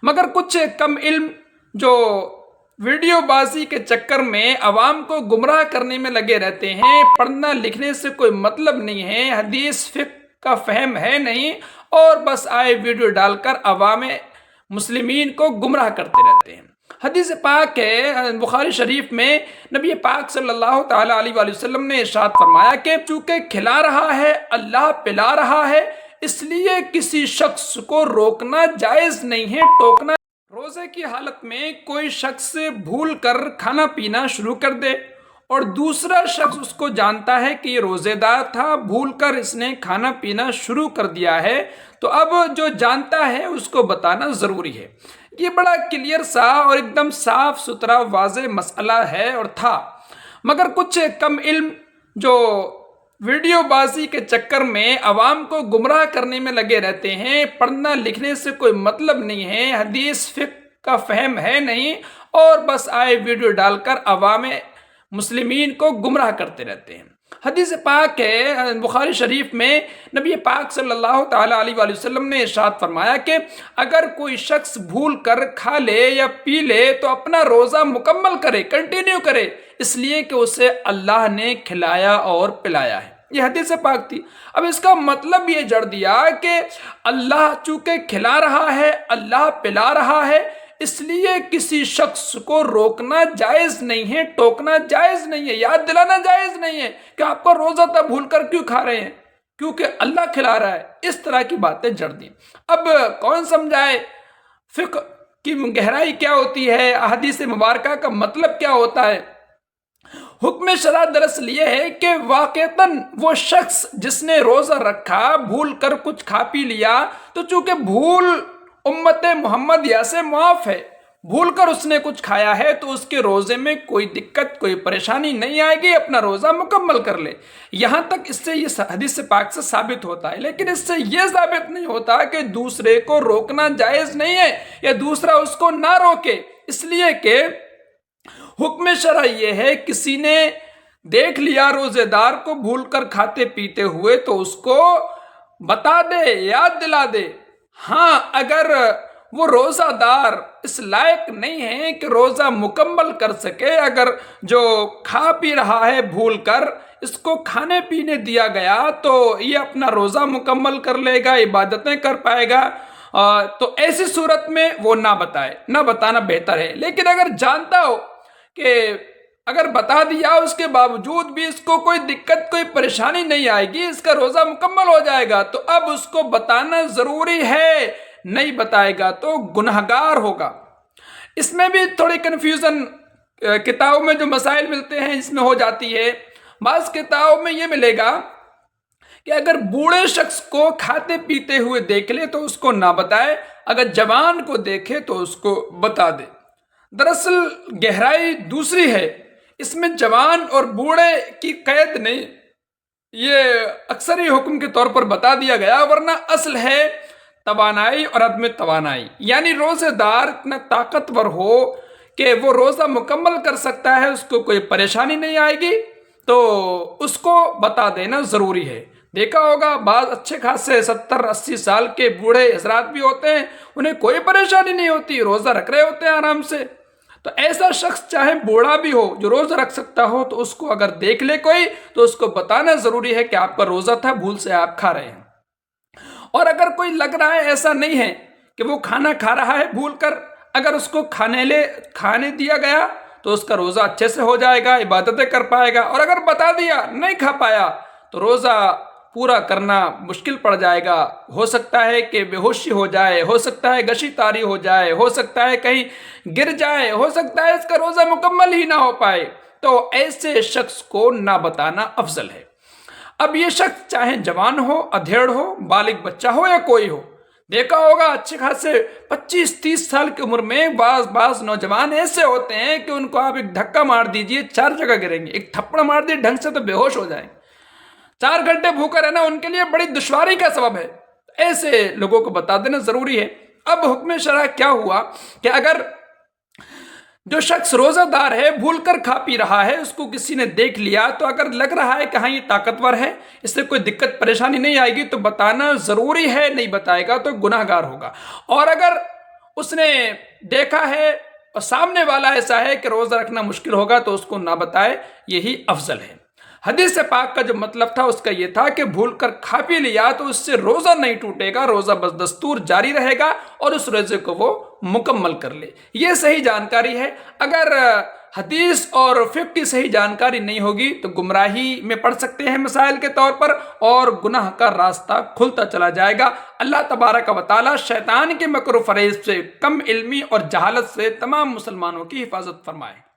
مگر کچھ کم علم جو ویڈیو بازی کے چکر میں عوام کو گمراہ کرنے میں لگے رہتے ہیں، پڑھنا لکھنے سے کوئی مطلب نہیں ہے، حدیث فقہ کا فہم ہے نہیں، اور بس آئے ویڈیو ڈال کر عوام مسلمین کو گمراہ کرتے رہتے ہیں۔ حدیث پاک ہے بخاری شریف میں، نبی پاک صلی اللہ تعالیٰ علیہ وآلہ وسلم نے ارشاد فرمایا کہ چونکہ کھلا رہا ہے اللہ پلا رہا ہے، اس لیے کسی شخص کو روکنا جائز نہیں ہے، ٹوکنا۔ روزے کی حالت میں کوئی شخص بھول کر کھانا پینا شروع کر دے اور دوسرا شخص اس کو جانتا ہے کہ یہ روزے دار تھا، بھول کر اس نے کھانا پینا شروع کر دیا ہے، تو اب جو جانتا ہے اس کو بتانا ضروری ہے۔ یہ بڑا کلیئر سا اور ایک دم صاف ستھرا واضح مسئلہ ہے اور تھا، مگر کچھ کم علم جو ویڈیو بازی کے چکر میں عوام کو گمراہ کرنے میں لگے رہتے ہیں، پڑھنا لکھنے سے کوئی مطلب نہیں ہے، حدیث فقہ کا فہم ہے نہیں، اور بس آئے ویڈیو ڈال کر عوام مسلمین کو گمراہ کرتے رہتے ہیں۔ حدیث پاک ہے بخاری شریف میں، نبی پاک صلی اللہ تعالیٰ علیہ وآلہ وسلم نے ارشاد فرمایا کہ اگر کوئی شخص بھول کر کھا لے یا پی لے تو اپنا روزہ مکمل کرے، کنٹینیو کرے، اس لیے کہ اسے اللہ نے کھلایا اور پلایا ہے۔ یہ حدیث پاک تھی۔ اب اس کا مطلب یہ جڑ دیا کہ اللہ چونکہ کھلا رہا ہے اللہ پلا رہا ہے، اس لیے کسی شخص کو روکنا جائز نہیں ہے، ٹوکنا جائز نہیں ہے، یاد دلانا جائز نہیں ہے کہ آپ کا روزہ تھا بھول کر کیوں کھا رہے ہیں، کیونکہ اللہ کھلا رہا ہے۔ اس طرح کی باتیں جڑ دیں۔ اب کون سمجھائے فقہ کی گہرائی کیا ہوتی ہے، احادیث مبارکہ کا مطلب کیا ہوتا ہے؟ حکم شرع دراصل یہ ہے کہ واقعتاً وہ شخص جس نے روزہ رکھا بھول کر کچھ کھا پی لیا، تو چونکہ بھول امت محمدیہ سے معاف ہے، بھول کر اس نے کچھ کھایا ہے تو اس کے روزے میں کوئی دقت کوئی پریشانی نہیں آئے گی، اپنا روزہ مکمل کر لے۔ یہاں تک اس سے یہ حدیث پاک سے ثابت ہوتا ہے، لیکن اس سے یہ ثابت نہیں ہوتا کہ دوسرے کو روکنا جائز نہیں ہے یا دوسرا اس کو نہ روکے، اس لیے کہ حکم شرع یہ ہے کسی نے دیکھ لیا روزے دار کو بھول کر کھاتے پیتے ہوئے تو اس کو بتا دے، یاد دلا دے۔ ہاں اگر وہ روزہ دار اس لائق نہیں ہے کہ روزہ مکمل کر سکے، اگر جو کھا پی رہا ہے بھول کر اس کو کھانے پینے دیا گیا تو یہ اپنا روزہ مکمل کر لے گا، عبادتیں کر پائے گا، تو ایسی صورت میں وہ نہ بتائے، نہ بتانا بہتر ہے۔ لیکن اگر جانتا ہو کہ اگر بتا دیا اس کے باوجود بھی اس کو کوئی دقت کوئی پریشانی نہیں آئے گی، اس کا روزہ مکمل ہو جائے گا، تو اب اس کو بتانا ضروری ہے، نہیں بتائے گا تو گنہگار ہوگا۔ اس میں بھی تھوڑی کنفیوژن کتابوں میں جو مسائل ملتے ہیں اس میں ہو جاتی ہے۔ بعض کتابوں میں یہ ملے گا کہ اگر بوڑھے شخص کو کھاتے پیتے ہوئے دیکھ لے تو اس کو نہ بتائے، اگر جوان کو دیکھے تو اس کو بتا دے۔ دراصل گہرائی دوسری ہے، اس میں جوان اور بوڑھے کی قید نہیں، یہ اکثر ہی حکم کے طور پر بتا دیا گیا، ورنہ اصل ہے توانائی اور عدم توانائی، یعنی روزے دار اتنا طاقتور ہو کہ وہ روزہ مکمل کر سکتا ہے، اس کو کوئی پریشانی نہیں آئے گی، تو اس کو بتا دینا ضروری ہے۔ دیکھا ہوگا بعض اچھے خاصے 70-80 سال کے بوڑھے حضرات بھی ہوتے ہیں، انہیں کوئی پریشانی نہیں ہوتی، روزہ رکھ رہے ہوتے ہیں آرام سے۔ تو ایسا شخص چاہے بوڑھا بھی ہو جو روزہ رکھ سکتا ہو، تو اس کو اگر دیکھ لے کوئی تو اس کو بتانا ضروری ہے کہ آپ کا روزہ تھا، بھول سے آپ کھا رہے ہیں۔ اور اگر کوئی لگ رہا ہے ایسا نہیں ہے کہ وہ کھانا کھا رہا ہے بھول کر، اگر اس کو کھانے دیا گیا تو اس کا روزہ اچھے سے ہو جائے گا، عبادتیں کر پائے گا، اور اگر بتا دیا نہیں کھا پایا تو روزہ پورا کرنا مشکل پڑ جائے گا، ہو سکتا ہے کہ بے ہوشی ہو جائے، ہو سکتا ہے گشی طاری ہو جائے، ہو سکتا ہے کہیں گر جائے، ہو سکتا ہے اس کا روزہ مکمل ہی نہ ہو پائے، تو ایسے شخص کو نہ بتانا افضل ہے۔ اب یہ شخص چاہے جوان ہو، ادھیڑ ہو، بالغ بچہ ہو یا کوئی ہو، دیکھا ہوگا اچھے خاصے 25-30 سال کی عمر میں بعض نوجوان ایسے ہوتے ہیں کہ ان کو آپ ایک دھکا مار دیجئے 4 جگہ گریں گے، ایک تھپڑ مار دیے ڈھنگ سے تو بے ہوش ہو جائیں گے۔ 4 گھنٹے بھوکا رہنا ان کے لیے بڑی دشواری کا سبب ہے، ایسے لوگوں کو بتا دینا ضروری ہے۔ اب حکم شرع کیا ہوا کہ اگر جو شخص روزہ دار ہے بھول کر کھا پی رہا ہے، اس کو کسی نے دیکھ لیا، تو اگر لگ رہا ہے کہ ہاں یہ طاقتور ہے، اس سے کوئی دقت پریشانی نہیں آئے گی، تو بتانا ضروری ہے، نہیں بتائے گا تو گناہ گار ہوگا۔ اور اگر اس نے دیکھا ہے اور سامنے والا ایسا ہے کہ روزہ رکھنا مشکل ہوگا تو اس کو نہ بتائے، یہی افضل ہے۔ حدیث پاک کا جو مطلب تھا اس کا یہ تھا کہ بھول کر کھا پی لیا تو اس سے روزہ نہیں ٹوٹے گا، روزہ بس دستور جاری رہے گا اور اس روزے کو وہ مکمل کر لے۔ یہ صحیح جانکاری ہے۔ اگر حدیث اور فقہ کی صحیح جانکاری نہیں ہوگی تو گمراہی میں پڑ سکتے ہیں مسائل کے طور پر، اور گناہ کا راستہ کھلتا چلا جائے گا۔ اللہ تبارک و تعالی شیطان کے مکر و فریب سے، کم علمی اور جہالت سے تمام مسلمانوں کی حفاظت فرمائے۔